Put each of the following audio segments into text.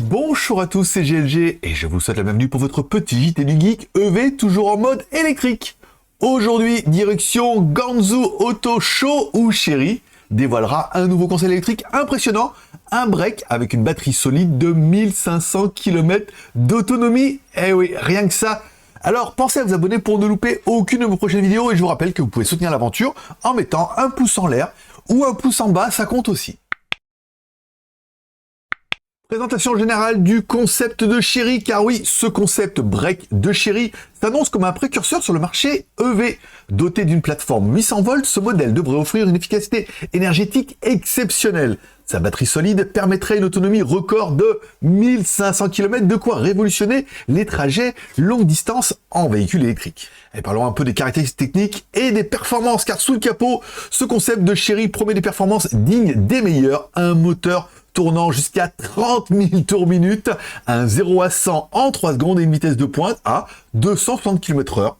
Bonjour à tous, c'est GLG et je vous souhaite la bienvenue pour votre petit JT du Geek EV toujours en mode électrique. Aujourd'hui, direction Guangzhou Auto Show où Chery dévoilera un nouveau concept électrique impressionnant, un break avec une batterie solide de 1500 km d'autonomie. Eh oui, rien que ça. Alors pensez à vous abonner pour ne louper aucune de vos prochaines vidéos et je vous rappelle que vous pouvez soutenir l'aventure en mettant un pouce en l'air ou un pouce en bas, ça compte aussi. Présentation générale du concept de Chery, car oui, ce concept break de Chery s'annonce comme un précurseur sur le marché EV. Doté d'une plateforme 800 volts, ce modèle devrait offrir une efficacité énergétique exceptionnelle. Sa batterie solide permettrait une autonomie record de 1500 km, de quoi révolutionner les trajets longue distance en véhicule électrique. Et parlons un peu des caractéristiques techniques et des performances, car sous le capot, ce concept de Chery promet des performances dignes des meilleurs, un moteur tournant jusqu'à 30 000 tours minute, un 0 à 100 en 3 secondes et une vitesse de pointe à 260 km/h,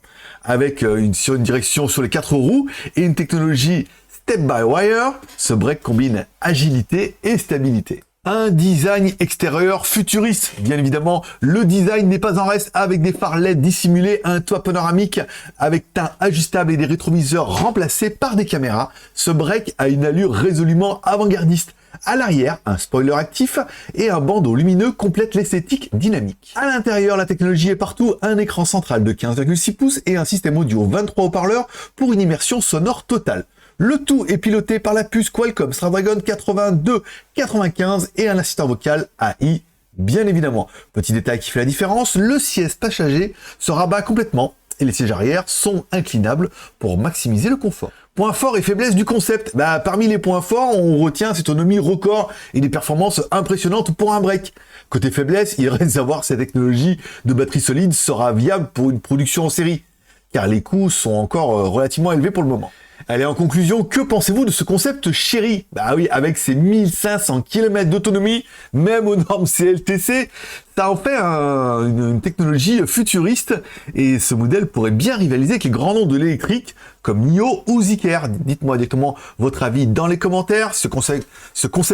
avec une direction sur les 4 roues et une technologie step-by-wire. Ce break combine agilité et stabilité. Un design extérieur futuriste. Bien évidemment, le design n'est pas en reste avec des phares LED dissimulés, un toit panoramique avec teint ajustable et des rétroviseurs remplacés par des caméras. Ce break a une allure résolument avant-gardiste. À l'arrière, un spoiler actif et un bandeau lumineux complètent l'esthétique dynamique. À l'intérieur, la technologie est partout, un écran central de 15,6 pouces et un système audio 23 haut-parleurs pour une immersion sonore totale. Le tout est piloté par la puce Qualcomm Snapdragon 8295 et un assistant vocal AI, bien évidemment. Petit détail qui fait la différence, le siège passager se rabat complètement et les sièges arrière sont inclinables pour maximiser le confort. Points forts et faiblesses du concept. Parmi les points forts, on retient cette autonomie record et des performances impressionnantes pour un break. Côté faiblesse, il reste à voir si cette technologie de batterie solide sera viable pour une production en série, car les coûts sont encore relativement élevés pour le moment. Allez, en conclusion, que pensez-vous de ce concept Chery? Oui, avec ses 1500 km d'autonomie, même aux normes CLTC, ça en fait une technologie futuriste et ce modèle pourrait bien rivaliser avec les grands noms de l'électrique comme NIO ou Zeekr. Dites-moi directement votre avis dans les commentaires. Ce concept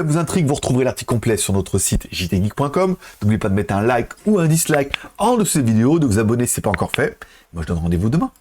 vous intrigue, vous retrouverez l'article complet sur notre site jtgeek.com. N'oubliez pas de mettre un like ou un dislike en dessous de cette vidéo, de vous abonner si ce n'est pas encore fait. Moi, je donne rendez-vous demain.